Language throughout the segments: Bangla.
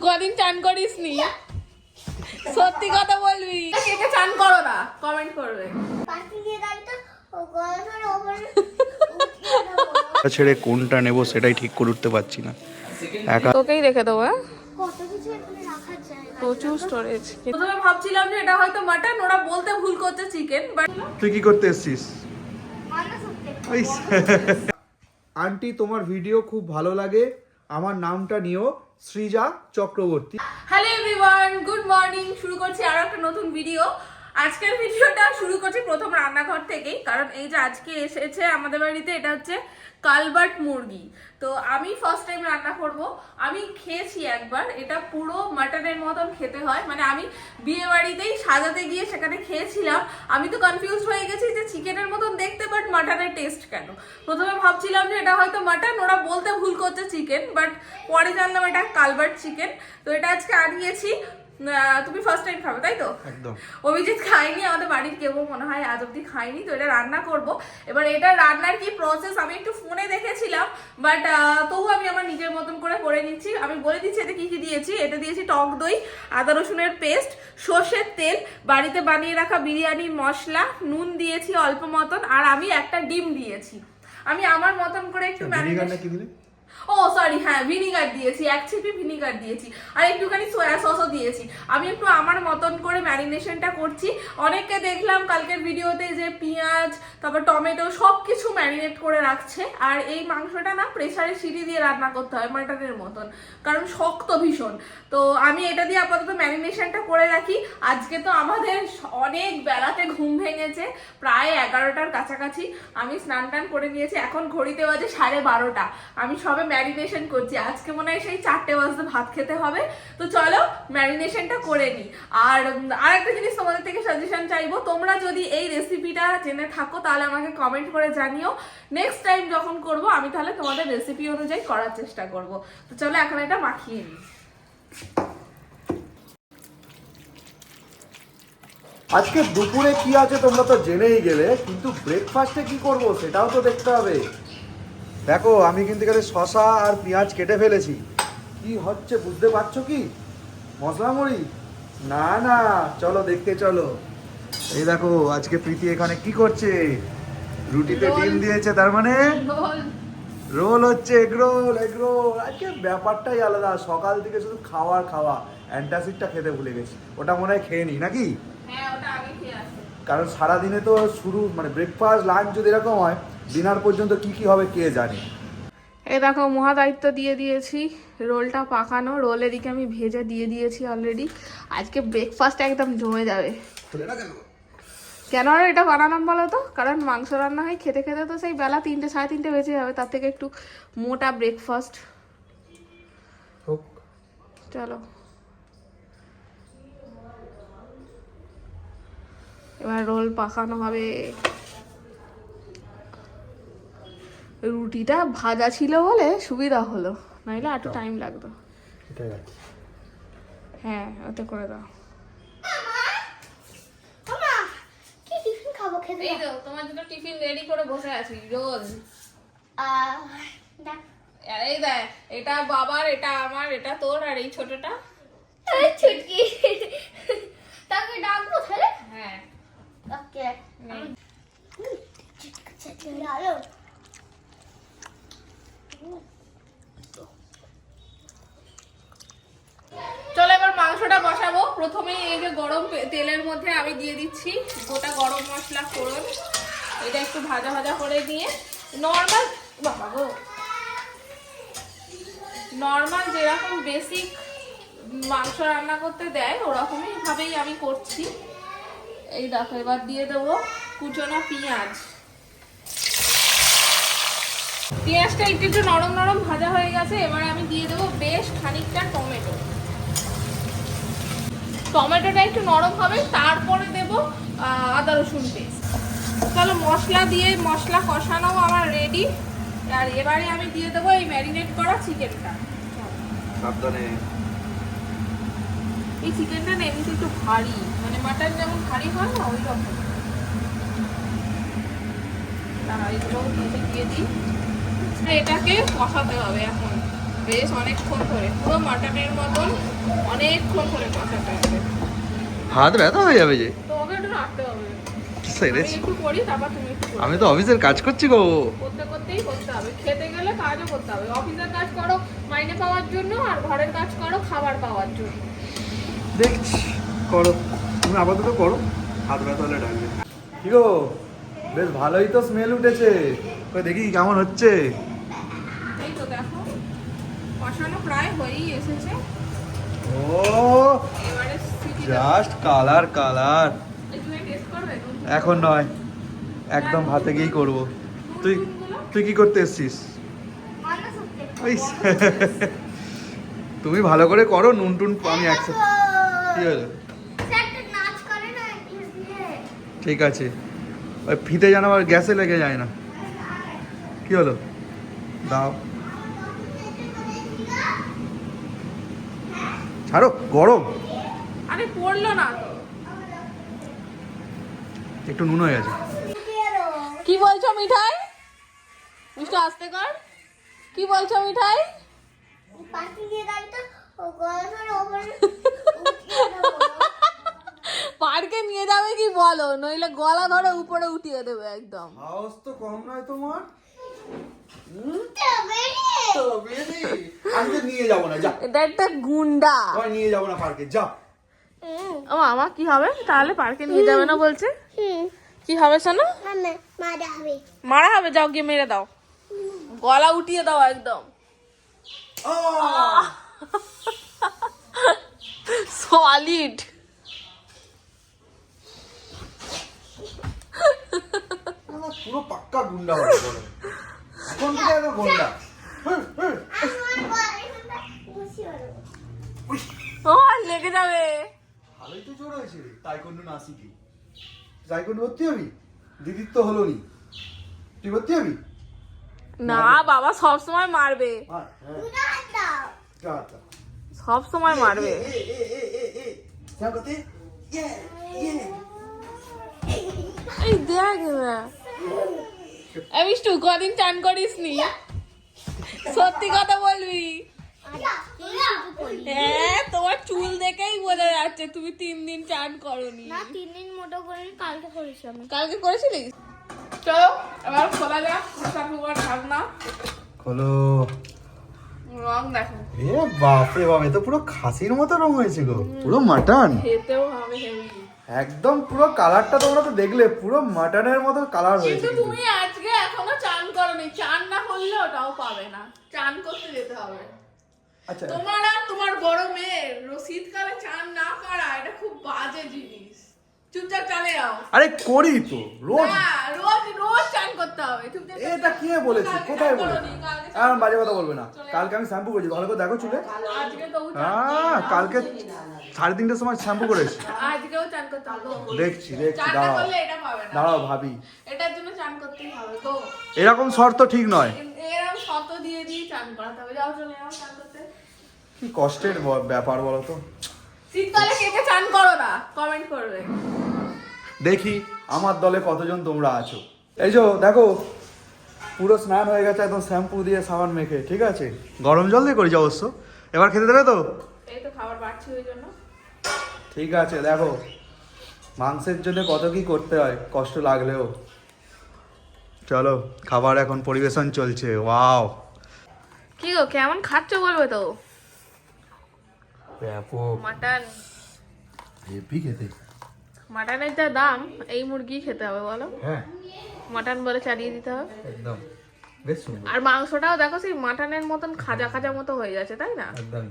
কদিন চান করিস নি? সত্যি কথা বলবি। কে কে চান করো না কমেন্ট করবে। ছেড়ে কোনটা নেব সেটাই ঠিক করে উঠতে পারছি না। একা তোকেই রেখে দেবো। প্রচুর স্টোরেজ। প্রথমে ভাবছিলাম যে এটা হয়তো মাটন, ওরা বলতে ভুল করছে চিকেন, বাট তুই কি করতে এসেছিস? আন্টি তোমার ভিডিও খুব ভালো লাগে, আমার নামটা নিও Srija Chakraborty. Hello everyone, good morning. শুরু করছি আরো একটা নতুন ভিডিও। আজকের ভিডিওটা শুরু করছি প্রথম রান্নাঘর থেকেই, কারণ এই যে আজকে এসেছে আমাদের বাড়িতে, এটা হচ্ছে কালবার্ট মুরগি। তো আমি ফার্স্ট টাইম রান্না করব। আমি খেয়েছি একবার, এটা পুরো মাটনের মতন খেতে হয়, মানে আমি বিয়ে বাড়িতেই সাজাতে গিয়ে সেখানে খেয়েছিলাম। আমি তো কনফিউজ হয়ে গেছি যে চিকেনের মতন দেখতে বাট মাটনের টেস্ট কেন। প্রথমে ভাবছিলাম যে এটা হয়তো মাটন, ওরা বলতে ভুল করছে চিকেন, বাট পরে জানলাম এটা কালবার্ট চিকেন। তো এটা আজকে আনিয়েছি। তুমি ফার্স্ট টাইম খাবে তাই তো? একদম। অভিজিৎ খাইনি, আমাদের বাড়ির কেউ মনে হয় আজ অব্দি খাইনি। তো এটা রান্না করব। এবার এটা রান্নার কি প্রসেস আমি একটু ফোনে দেখেছিলাম, বাট তবু আমি আমার নিজের মতন করে নিচ্ছি। আমি বলে দিচ্ছি এটা কি কি দিয়েছি। এটা দিয়েছি টক দই, আদা রসুনের পেস্ট, সর্ষের তেল, বাড়িতে বানিয়ে রাখা বিরিয়ানির মশলা, নুন দিয়েছি অল্প মতন, আর আমি একটা ডিম দিয়েছি। আমি আমার মতন করে একটু ও সরি, হ্যাঁ ভিনিগার দিয়েছি, 1 চিপি ভিনিগার দিয়েছি, আর একটুখানি সয়া সসও দিয়েছি। আমি একটু আমার মতন করে ম্যারিনেশনটা করছি। অনেককে দেখলাম কালকের ভিডিওতে যে পেঁয়াজ তারপর টমেটো সব কিছু ম্যারিনেট করে রাখছে, আর এই মাংসটা না প্রেসারে সিটি দিয়ে রান্না করতে হয় মাটনের মতন, কারণ শক্ত ভীষণ। তো আমি এটা দিয়ে আপাতত ম্যারিনেশনটা করে রাখি। আজকে তো আমাদের অনেক বেলাতে ঘুম ভেঙেছে, প্রায় 11টার কাছাকাছি। আমি স্নান টান করে নিয়েছি, এখন ঘড়িতে বাজে 12:30। আমি সবে ম্যারিনেশন করছি। আজকে মনে হয় সেই 4টে বাজতে ভাত খেতে হবে। তো চলো ম্যারিনেশনটা করে নিই। আর একটা জিনিস তোমাদের থেকে সাজেশন চাইবো, তোমরা যদি এই রেসিপিটা জেনে থাকো তাহলে আমাকে কমেন্ট করে জানিও। নেক্সট টাইম যখন করব আমি তাহলে তোমাদের রেসিপি অনুযায়ী করার চেষ্টা করব। তো চলো এখন এটা মাখিয়ে নিই। আজকে দুপুরে কি আছে তোমরা তো জেনেই গেলে, কিন্তু ব্রেকফাস্টে কি করব সেটাও তো দেখতে হবে। দেখো আমি কিন্তু এখানে শসা আর পেঁয়াজ কেটে ফেলেছি। কি হচ্ছে বুঝতে পারছো কি? মশলা মুড়ি? না না, চলো দেখতে চলো। এই দেখো আজকে প্রীতি এখানে কি করছে, রুটিতে ডিম দিয়েছে, তার মানে রোল হচ্ছে, এগরোল। আজকে ব্যাপারটাই আলাদা, সকাল থেকে শুধু খাওয়া। অ্যান্টাসিডটা খেতে ভুলে গেছি, ওটা মনে হয় খেয়ে নি নাকি? হ্যাঁ ওটা আগে খেয়ে আসো। কারণ সারাদিনে তো শুরু মানে ব্রেকফাস্ট লাঞ্চ যদি এরকম হয়, ডিনার পর্যন্ত কি কি হবে কে জানে। এই দেখো মহা দায়িত্ব দিয়ে দিয়েছি রোলটা পাকানো। রোল এদিকে আমি ভেজে দিয়ে দিয়েছি অলরেডি। আজকে ব্রেকফাস্ট একদম জমে যাবে। কেন আর এটা বানালাম বলো তো? কারণ মাংস রান্না হয় খেতে খেতে তো সেই বেলা 3টে 3:30 বেজে যাবে, তার থেকে একটু মোটা ব্রেকফাস্ট হোক। চলো এবার রোল পাকানো হবে। রুটিটা ভাজা ছিল বলে সুবিধা হলো, নাইলে একটু টাইম লাগতো। হ্যাঁ ওতে করে দাও। এই তো তোমার জন্য টিফিন রেডি করে বসে আছি। রোল এই দেখ, এটা বাবার, এটা আমার, এটা তোর, আর এই ছোটটা ছুটকি। তাকে ডাকবো তাহলে? হ্যাঁ ওকে। ভালো। চলো এবার মাংসটা বসাবো। প্রথমে এই যে গরম তেলের মধ্যে আমি দিয়ে দিচ্ছি গোটা গরম মশলা ফোড়ন। এটা একটু ভাজা ভাজা করে নিয়ে নর্মাল, বাবা গো, নর্মাল যেরকম বেসিক মাংস রান্না করতে দেয় ওরকমই ভাবেই আমি করছি। এই দেখো এবার দিয়ে দেবো কুচনো পেঁয়াজ। পেঁয়াজটা একটু নরম নরম ভাজা হয়ে গেছে। এবার আমি দিয়ে দেবো বেশ খানিকটা টমেটো। টমেটোটা একটু নরম হবে, তারপরে দেবো আদা রসুন পেস্ট। তাহলে মশলা দিয়ে মশলা কষানো আমার রেডি। আর এবারে আমি দিয়ে দেবো এই ম্যারিনেট করা চিকেনটা। সাবধানে। এই চিকেনটা না এমনিতে একটু ভারী, মানে মাটন যেমন ভারী হয় না ওই রকম। এগুলো দিয়ে দিই। এটাকে কষাতে হবে এখন বেশ অনেকক্ষণ ধরে, পুরো মাটনের মতন অনেকক্ষণ ধরে কষাতে হবে। হাত ব্যথা হয়ে যাবে যে। তোমাকে একটু রাখতে হবে। সেরেছি। আমি একটু করি, তারপর তুমি একটু করো। আমি তো অফিসের কাজ করছি গো। করতে করতেই করতে হবে, খেতে গেলে কাজও করতে হবে। অফিসের কাজ করো মাইনে পাওয়ার জন্য, আর ঘরের কাজ করো খাবার পাওয়ার জন্য। দেখছি, করো তুমি আপাতত করো, হাত ব্যথা হলে ডাকবে। কি গো, বেশ ভালোই তো স্মেল উঠেছে। কই দেখি কেমন হচ্ছে। এই তো দেখো কষানো প্রায় হয়েই এসেছে। ও এবারে সিটি জাস্ট কালার কালার। তুমি টেস্ট করবে? এখন নয়, একদম ভাতে গিয়েই করব। তুই তুই কি করতে এসছিস? ওই তুমি ভালো করে করো, নুন টুন আমি একসাথে। কি হলো? ঠিক আছে, ওই ফিতে যেন আবার গ্যাসে লেগে যায় না। কি হলো? দাও, ছাড়ো, গরম। আরে পড়লো না তো। একটু নুন হয়ে গেছে। কি বলছো মিঠাই? মিষ্টি আস্তে কর। কি বলছো মিঠাই? পার্কে নিয়ে যাবে কি বলো, নইলে গলা ধরে উপরে উঠিয়ে দেবে একদম। হাউস তো কম নয় তোমার। আমি তো নিয়ে যাবো না, যা। এটা একটা গুন্ডা। আমি নিয়ে যাবো না পার্কে, যা। ও আমা কি হবে তাহলে, পার্কে নিয়ে যাবে না বলছে? কি হবে শোনো? মারা হবে, যাও গিয়ে মেরে দাও, গলা উঠিয়ে দাও একদম। সলিড। পুরো পাক্কা গুন্ডা হবে বলো। এখন থেকে এত গুন্ডা। ও লেগে যাবে। ভালোই তো জোর হয়েছে, তাইকোন্ডো না শিখি। তাইকোন্ডো ভর্তি হবি? দিদির তো হলো নি, তুই ভর্তি হবি? না বাবা সব সময় মারবে, সব সময় মারবে। এই দেখ না, আমি একটু কদিন চান করিস নি, সত্যি কথা বলবি। হ্যাঁ তোমার চুল দেখেই বোঝা যাচ্ছে তুমি 3 দিন চান করোনি। 3 দিন মোটা করে কালকে করেছি আমি। কালকে করেছিলিস? চলো এবার খোলা যাক ঠাকুমার ঢাকনা। খোলো। রং দেখো, এ বাপ রে বাপ, এ তো পুরো খাসির মতো রং হয়েছে গো, পুরো মাটন। খেতেও হবে হেভি। একদম পুরো কালারটা তোমরা তো দেখলে, পুরো মাটনের মতো কালার হয়েছে। কিন্তু তুমি আজকে এখনো চান করোনি, চান না করলে ওটাও পাবে না, চান করতে যেতে হবে। আচ্ছা, তোমার আর তোমার বড় মেয়ের শীতকালে চান না করা এটা খুব বাজে জিনিস। চুপচাপ চলে যাও। আরে করি তো রোজ। না, রোজ রোজ চান করতে হবে। চুপচাপ এটা কে বলেছে, কালকে কোথায় চান বলে? করোনি, কালকে চান আর বাজে কথা বলবে না। কালকে আমি শ্যাম্পু করেছি, ভালো করে দেখো চুলে। আজকে তো চান কালকে 3:30টার সময় শ্যাম্পু করেছি। আজকেও চান করতে হবে। দেখছি চান না দাঁড়াও করলে এটা পাবে না। দাঁড়াও ভাবি, এটার জন্য চান করতেই হবে তো। এরকম শর্ত ঠিক নয়। এরকম শত দিয়ে দিয়ে চান করাতে হবে। যাও চলে যাও চান করতে। কি কষ্টের ব্যাপার বলো তো। শীতকালে কে কে চান করো না কমেন্ট করবে। দেখি আমার দলে কতজন তোমরা আছো। এই যে দেখো, পুরো স্নান হয়ে গেছে একদম শ্যাম্পু দিয়ে সাবান মেখে, ঠিক আছে? গরম জল দিয়ে করেছি অবশ্য। এবার খেতে দেবে তো? এই তো খাবার বাড়ছি ওই জন্য। ঠিক আছে, দেখো মাংসের জন্য কত কি করতে হয়, কষ্ট লাগলেও। চলো খাবার এখন পরিবেশন চলছে। ওয়াও, কি গো কেমন খাচ্ছ বলবে তো? ব্যাপক মাটন, হেভি খেতে। মাটনের যা দাম, এই মুরগি খেতে হবে বলো। হ্যাঁ মাটন বলে চালিয়ে দিতে হবে। একদম, বেশ সুন্দর। আর মাংসটাও দেখো সেই মাটনের মতন খাজা খাজা মতো হয়ে যাচ্ছে, তাই না? একদম।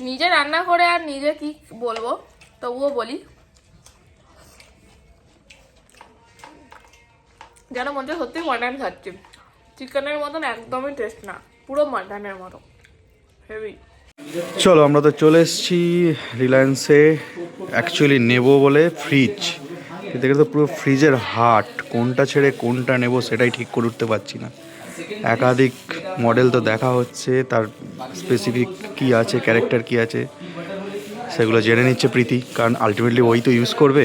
নিজে রান্না করে আর নিজে কি বলবো, তবুও বলি, যেন মনে হচ্ছে সত্যি মাটন খাচ্ছি। চিকেনের মতন একদমই টেস্ট না, পুরো মাটনের মতো হেভি। চলো আমরা তো চলে এসেছি রিলায়েন্সে, অ্যাকচুয়ালি নেব বলে ফ্রিজ। এদিকে তো পুরো ফ্রিজের হাট, কোনটা ছেড়ে কোনটা নেব সেটাই ঠিক করে উঠতে পারছি না। একাধিক মডেল তো দেখা হচ্ছে, তার স্পেসিফিক কি আছে, ক্যারেক্টার কি আছে সেগুলো জেনে নিচ্ছে প্রীতি, কারণ আলটিমেটলি ওই তো ইউজ করবে।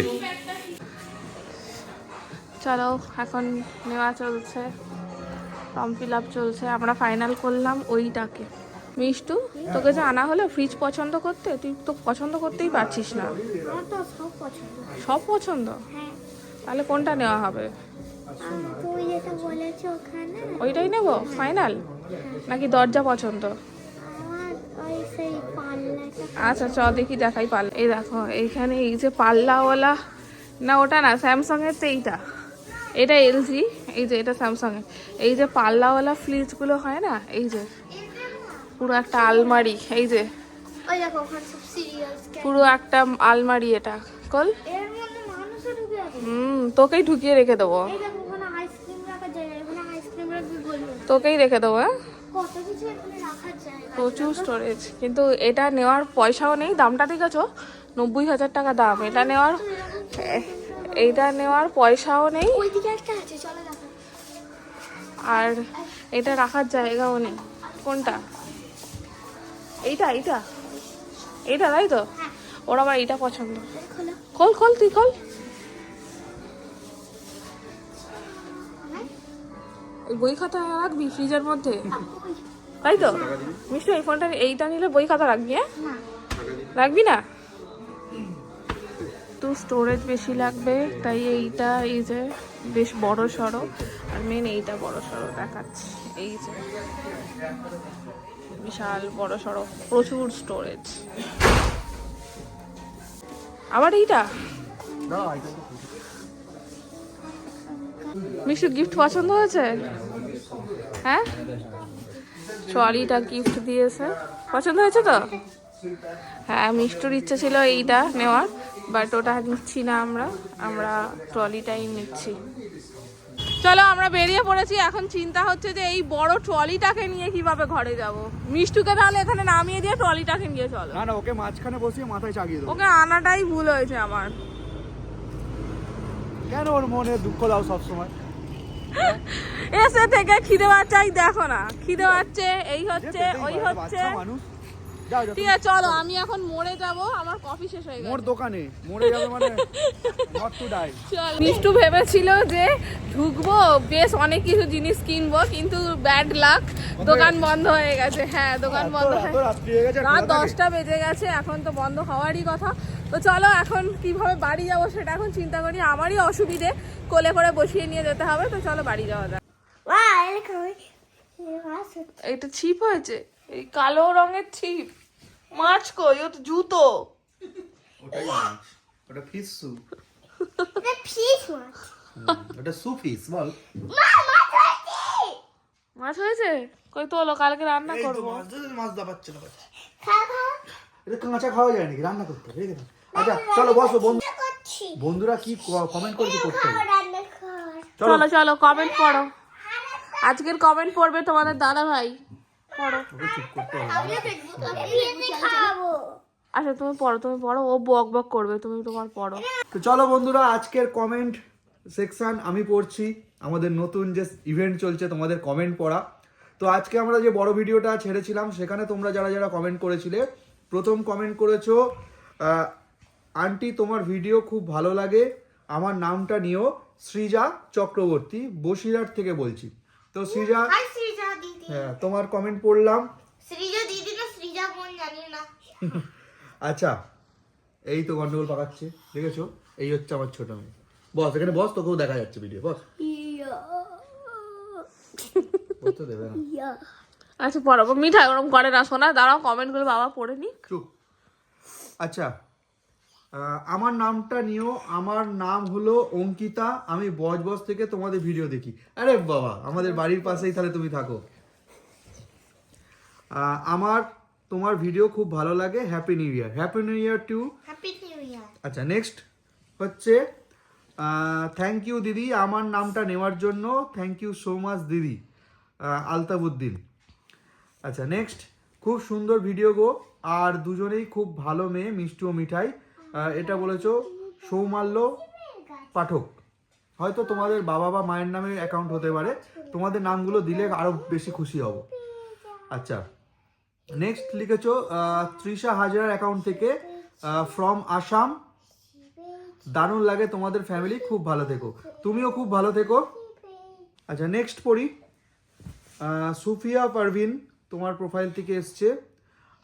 চলো এখন নেওয়া চলছে। ফর্ম ফিল আপ চলছে, আমরা ফাইনাল করলাম ওইটাকে। মিষ্টু, তোকে যে আনা হলো ফ্রিজ পছন্দ করতে, তুই তো পছন্দ করতেই পারছিস না। আমার তো সব পছন্দ। সব পছন্দ? হ্যাঁ, তাহলে কোনটা নেওয়া হবে? তুই যেটা বলেছ ওখানে ওইটাই নেব ফাইনাল, নাকি দরজা পছন্দ? আমার ওই সেই পাল্লাটা। আচ্ছা চ দেখি, দেখাই পাল্লা। এই দেখো এইখানে এই যে পাল্লাওয়ালা, না ওটা না, স্যামসাংয়ের তো এইটা, এটা এলজি, এই যে এটা স্যামসাংয়ের। এই যে পাল্লাওয়ালা ফ্রিজগুলো হয় না, এই যে পুরো একটা আলমারি, এই যে ওই দেখো ওখানে সব সিরিয়ালস। পুরো একটা আলমারি এটা। কল এর মধ্যে মানুষও ঢুকে আছে। তোকেই ঢুকিয়ে রেখে দেবো, এই দেখো ওখানে আইসক্রিম রাখার জায়গা, এখানে আইসক্রিম রাখবি বললো না। তোকেই রেখে দেবো। হ্যাঁ, কত কিছু এখানে রাখার জায়গা। প্রচুর স্টোরেজ, কিন্তু এটা নেওয়ার পয়সাও নেই। দামটা দেখেছো, 90,000 টাকা দাম। এটা নেওয়ার, এইটা নেওয়ার পয়সাও নেই, ওইদিকে একটা আছে, চলো দেখো। আর এটা রাখার জায়গাও নেই। কোনটা? এইটা এইটা এইটা, তাই তো? ওর আবার এইটা পছন্দ। খোলো। খোল খোল, তুই খোল। ওই বই খাতা রাখবি ফ্রিজের মধ্যে, তাই তো? মিষ্টি, এই ফোনটা, এইটা নিলে বই খাতা রাখবি? হ্যাঁ, না, রাখবি না? তো স্টোরেজ বেশি লাগবে, তাই এইটা এই যে বেশ বড় সড়ো, আর মেন এইটা বড় সড়ো দেখাচ্ছি। এই যে বিশাল বড় সড়ো, প্রচুর স্টোরেজ। আবার এইটা মিশু গিফট পছন্দ হয়েছে? হ্যাঁ, ট্রলিটা গিফট দিয়েছে, পছন্দ হয়েছে তো? হ্যাঁ, মিষ্টুর ইচ্ছে ছিল এইটা নেওয়ার, বাট ওটা নিচ্ছি না, আমরা ট্রলিটাই নিচ্ছি। চলো আমরা বেরিয়ে পড়েছি। এখন চিন্তা হচ্ছে যে এই বড় ট্রলিটাকে নিয়ে কিভাবে ঘরে যাব। মিষ্টুকে তাহলে এখানে নামিয়ে দিয়ে ট্রলিটাকে নিয়ে চলো। না না, ওকে মাঝখানে বসিয়ে মাথায় চাগিয়ে দেবো। ওকে আনাটাই ভুল হয়েছে আমার। কেন ওর মনে দুঃখ দাও সবসময়? এসে থেকে খিদে পাচ্ছাই, দেখো না খিদে পাচ্ছে, এই হচ্ছে ওই হচ্ছে। মানুষ যাও যাও, ঠিক আছে চলো, আমি এখন মোড়ে যাব, আমার কফি শেষ হয়ে মোর গেছে। দোকানে মরে যাবে মানে নট টু ডাই। চল, মিষ্টু ভেবেছিল যে ঢুকবো, বেশ অনেক কিছু জিনিস কিনবো, কিন্তু ব্যাড লাক, দোকান বন্ধ হয়ে গেছে। হ্যাঁ, দোকান বন্ধ হয়ে রাত্রি হয়ে গেছে, রাত 10টা বেজে গেছে, এখন তো বন্ধ হওয়ারই কথা। তো চলো এখন কিভাবে বাড়ি যাবো সেটা এখন চিন্তা করি। আমারই অসুবিধে, কোলে করে বসিয়ে নিয়ে যেতে হবে। তো চলো বাড়ি যাওয়া যাক। এইটা ছিপ হয়েছে, এই কালো রঙের ছিপ। মাছ কই? ও তো জুতো। ওটাই মাছ, ওটা ফিশ স্যুপ, এটা ফিশ মাছ। ওটা সু ফিশ বল। মাছ হয়েছে কই? তোলো, কালকে রান্না এই তো করবো। মাছ দাবাচ্ছে না। খাবো। এটা কাঁচা খাওয়া যায় নাকি? রান্না করতে হবে, রেখে দাও। আচ্ছা চলো বসো। বন্ধুরা কি কমেন্ট করেছে করতে হবে। রান্না কর। চলো চলো কমেন্ট পড়ো। আজকের কমেন্ট পড়বে তোমাদের দাদা ভাই, পড়ো। ওকে চুপ করতে হবে। আমিও দেখবো, আমি খাবো। আচ্ছা তুমি পড়ো, ও বক বক করবে, তুমি তোমার পড়ো। তো চলো বন্ধুরা, আজকের কমেন্ট সেকশন আমি পড়ছি। আমাদের নতুন যে ইভেন্ট চলছে তোমাদের কমেন্ট পড়া। তো আজকে আমরা যে বড় ভিডিওটা ছেড়েছিলাম সেখানে তোমরা যারা যারা কমেন্ট করেছিলে, প্রথম কমেন্ট করেছো আন্টি তোমার ভিডিও খুব ভালো লাগে, আমার নামটা নিও, সৃজা চক্রবর্তী, বসিরহাট থেকে বলছি। তো সৃজা, হাই সৃজা দিদি। হ্যাঁ তোমার কমেন্ট পড়লাম। সৃজা দিদি না সৃজা বোন জানি না। আচ্ছা, এই তো গন্ডগোল পাকাচ্ছে, দেখেছো? এই হচ্ছে আমার ছোট মেয়ে। বস এখানে বস, তোকেও দেখা যাচ্ছে ভিডিও, বস। বলতে দেবে না, আচ্ছা পড়ো, মিঠাই ওরকম করে না শোনা, দাঁড়াও কমেন্ট করে বাবা পড়ে নি। চুপ। আচ্ছা, আমার নামটা নিও, আমার নাম হলো অঙ্কিতা, আমি বজবজ থেকে তোমাদের ভিডিও দেখি। আরে বাবা, আমাদের বাড়ির পাশেই তাহলে তুমি থাকো। আমার তোমার ভিডিও খুব ভালো লাগে, happy new year. Happy new year too. Happy new year. আচ্ছা নেক্সট হচ্ছে থ্যাংক ইউ দিদি আমার নামটা নেওয়ার জন্য, থ্যাংক ইউ সো মাচ দিদি, আলতাবুদ্দিন। আচ্ছা নেক্সট, খুব সুন্দর ভিডিও গো, আর দুজনেই খুব ভালো মেয়ে, মিষ্টি ও মিঠাই। এটা বলেছো সৌমাল্য পাঠক। হয়তো তোমাদের বাবা বা মায়ের নামে অ্যাকাউন্ট হতে পারে, তোমাদের নামগুলো দিলে আরো বেশি খুশি হব। আচ্ছা নেক্সট লিখেছো তৃষা হাজরার অ্যাকাউন্ট থেকে, ফ্রম আসাম, দারুণ লাগে তোমাদের ফ্যামিলি, খুব ভালো থেকো, তুমিও খুব ভালো থেকো। আচ্ছা নেক্সট পড়ি। সুফিয়া পারভিন তোমার প্রোফাইল থেকে এসছে,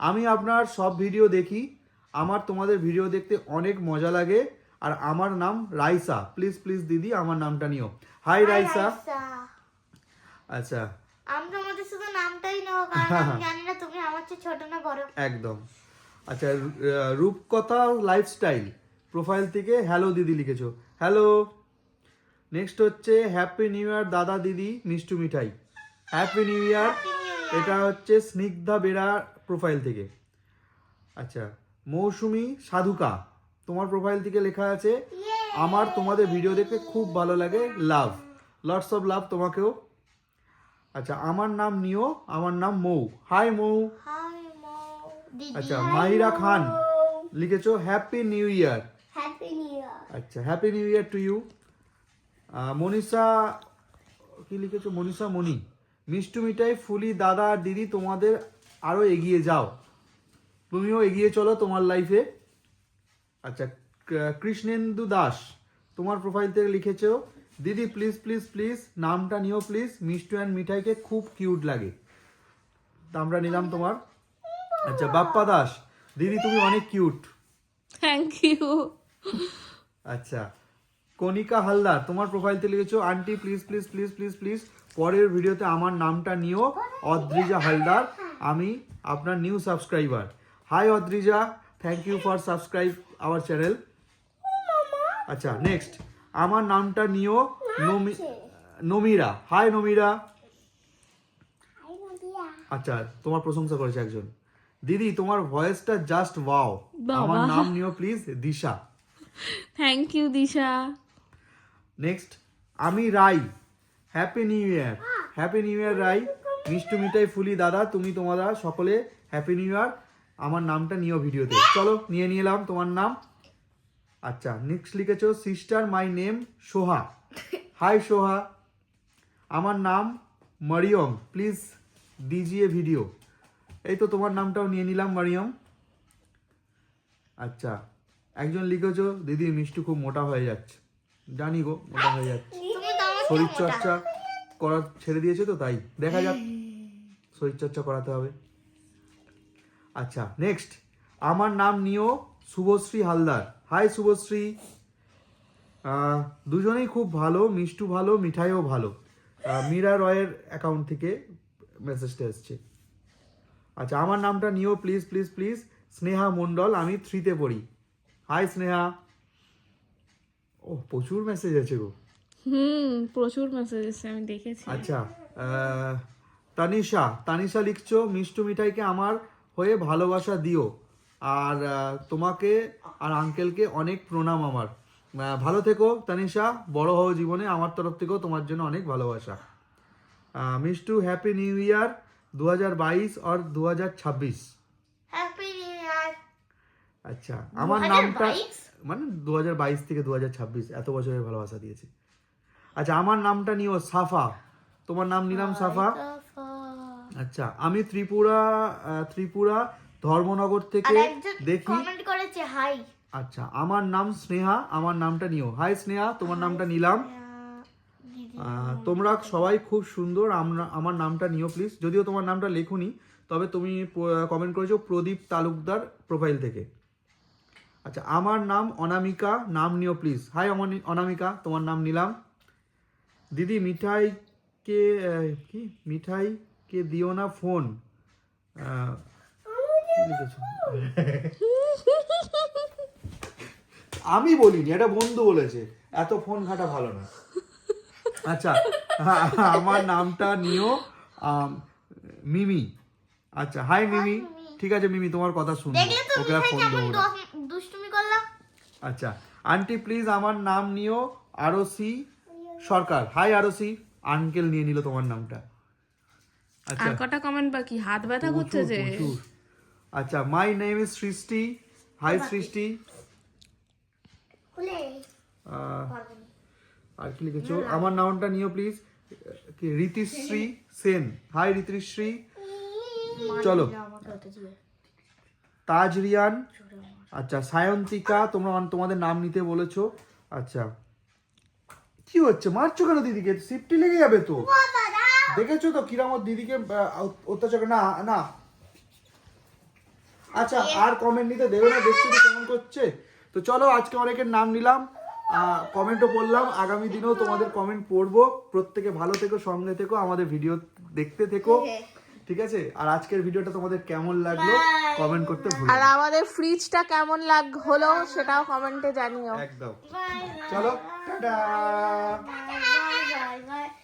আমি আপনার সব ভিডিও দেখি, আমার তোমাদের ভিডিও দেখতে অনেক মজা লাগে, আর আমার নাম রাইসা, প্লিজ প্লিজ দিদি আমার নামটা নিও। হাই রাইসা। আচ্ছা আমি তোমাদের শুধু নামটাই নেবো, কারণ আমি জানি না তুমি আমার চেয়ে ছোট না বড়। একদম। আচ্ছা রূপকথা লাইফস্টাইল প্রোফাইল থেকে হ্যালো দিদি লিখেছো, হ্যালো। নেক্সট হচ্ছে হ্যাপি নিউ ইয়ার দাদা দিদি মিষ্টু মিঠাই, হ্যাপি নিউ ইয়ার। এটা হচ্ছে স্নিগ্ধা বেরা প্রোফাইল থেকে। আচ্ছা মৌসুমি সাধুকা তোমার প্রোফাইল থেকে লেখা আছে, আমার তোমাদের ভিডিও দেখতে খুব ভালো লাগে, লাভ, লটস অফ লাভ তোমাকেও। আচ্ছা আমার নাম নিও, আমার নাম মৌ, হাই মৌ। হাই মৌ দিদি। আচ্ছা মাহিরা খান লিখেছো happy new year. Happy new year. আচ্ছা happy new year to you. Manisha কি লিখেছো, মনীষা মণি, মিষ্টু মিঠাই ফুলি দাদা আর দিদি তোমাদের আরও এগিয়ে যাও, তুমিও এগিয়ে চলো তোমার লাইফে। আচ্ছা কৃষ্ণেন্দু দাস তোমার প্রোফাইল থেকে লিখেছো, দিদি প্লিজ প্লিজ প্লিজ নামটা নিও প্লিজ, মিষ্টু অ্যান্ড মিঠাইকে খুব কিউট লাগে, তা আমরা নিলাম তোমার। আচ্ছা বাপ্পা দাস, দিদি তুমি অনেক কিউট। Thank you. আচ্ছা কণিকা হালদার তোমার প্রোফাইল থেকে লিখেছো, aunty please please please please please পরের ভিডিওতে আমার নামটা নিও, অদ্রিজা হালদার, আমি আপনার new subscriber. Hi Adrija, thank you for subscribe our channel. আচ্ছা নেক্সট আমার নামটা নিও নমিরা, হাই নমিরা। আচ্ছা তোমার প্রশংসা করেছে একজন, দিদি তোমার ভয়েসটা জাস্ট ওয়াও, আমার নাম নিও please Disha. Thank you Disha. Next আমি Rai, happy new year, happy new year Rai, Mishtu Mithai Phuli দাদা তুমি তোমরা সকলে হ্যাপি নিউ ইয়ার, আমার নামটা নিও ভিডিওতে, চলো নিয়ে নিলাম তোমার নাম। আচ্ছা নেক্সট লিখেছো sister my name Soha, hi Soha, আমার নাম মরিয়ম প্লিজ দিজিয়ে ভিডিও, এই তো তোমার নামটাও নিয়ে নিলাম মরিয়ম। আচ্ছা একজন লিখেছো, দিদি মিষ্টু খুব মোটা হয়ে যাচ্ছে, জানি গো মোটা হয়ে যাচ্ছে, তুমি তো আমার শরীর চর্চা করা ছেড়ে দিয়েছে তো তাই, দেখা যাক শরীর চর্চা করাতে হবে। আচ্ছা নেক্সট আমার নাম নিও শুভশ্রী হালদার, হাই শুভশ্রী, দুজনেই খুব ভালো, মিষ্টু ভালো মিঠাইও ভালো, মীরা রয়ের অ্যাকাউন্ট থেকে মেসেজটা এসছে। আচ্ছা আমার নামটা নিও প্লিজ প্লিজ প্লিজ, স্নেহা মণ্ডল, আমি 3তে পড়ি, হাই স্নেহা। ও প্রচুর মেসেজ আছে গো। প্রচুর মেসেজ এসেছে আমি দেখেছি। আচ্ছা তানিশা লিখছো, মিষ্টু মিঠাইকে আমার হয়ে ভালোবাসা দিও, আর তোমাকে আর আঙ্কেলকে অনেক প্রণাম আমার, ভালো থেকো তানিশা, বড় হও জীবনে, আমার তরফ থেকেও তোমার জন্য অনেক ভালোবাসা। মিষ্টু হ্যাপি নিউ ইয়ার 2022 আর 2026। Happy new year. আচ্ছা আমার নামটা 2022? মানে 2022 থেকে 2026 এত বছরের ভালোবাসা দিয়েছে। আচ্ছা আমার নামটা নিও সাফা, তোমার নাম নিলাম সাফা। আচ্ছা আমি ত্রিপুরা ধর্মনগর আর থেকে একজন দেখি। কমেন্ট করেছে হাই। আচ্ছা আমার নাম স্নেহা, আমার নামটা নিও, হাই স্নেহা তোমার নামটা নিলাম। তোমরা সবাই খুব সুন্দর, আমার নামটা নিও প্লিজ, যদিও তোমার নামটা লেখুনি, তবে তুমি কমেন্ট করেছো প্রদীপ তালুকদার প্রোফাইল থেকে। আচ্ছা আমার নাম অনামিকা, নাম নিও প্লিজ, হাই অনামিকা তোমার নাম নিলাম। দিদি মিঠাইকে মিঠাইকে দিও না ফোন, কি লিখেছো? আমি বলিনি, এটা বন্ধু বলেছে, এত ফোন ঘাটা ভালো না। আচ্ছা আমার নামটা নিও মিমি। আচ্ছা হাই মিমি, ঠিক আছে মিমি তোমার কথা শুনবো, দেখলে তো ওকে আর ফোন দেবো না। দুষ্টুমি করলাম। আচ্ছা আন্টি প্লিজ আমার নাম নিও আরসি সরকার, হাই আরসি, আঙ্কেল নিয়ে নিল তোমার নামটা। আচ্ছা আর কটা কমেন্ট বাকি, হাত ব্যথা করছে যে। প্রচুর। আচ্ছা মাই নেম ইজ সৃষ্টি, হাই সৃষ্টি। আর কি লিখেছো, আমার নামটা নিও প্লিজ, কি ঋতিশ্রী সেন, হাই ঋতিশ্রী। চলো তাজরিয়ান, আচ্ছা সায়ন্তিকা, তোমরা তোমাদের নাম নিতে বলেছো। আচ্ছা কি হচ্ছে, মারছো কেন দিদিকে, সিফটি লেগে যাবে তো। দেখেছো তো কিরাম ওর দিদিকে অত্যাচার না না আচ্ছা আর কমেন্ট নিতে দেবে না, দেখছো তো কেমন করছে। তো চলো আজকে অনেকের নাম নিলাম, কমেন্টও পড়লাম, আগামী দিনেও তোমাদের কমেন্ট পড়বো। প্রত্যেকে ভালো থেকো, সঙ্গে থেকো, আমাদের ভিডিও দেখতে থেকো, ঠিক আছে। আর আজকের ভিডিওটা তোমাদের কেমন লাগলো কমেন্ট করতে ভুলো আর না। আমাদের ফ্রিজটা কেমন হলো সেটাও কমেন্টে জানিও। একদম বাই চলো টাটা। Bye bye bye.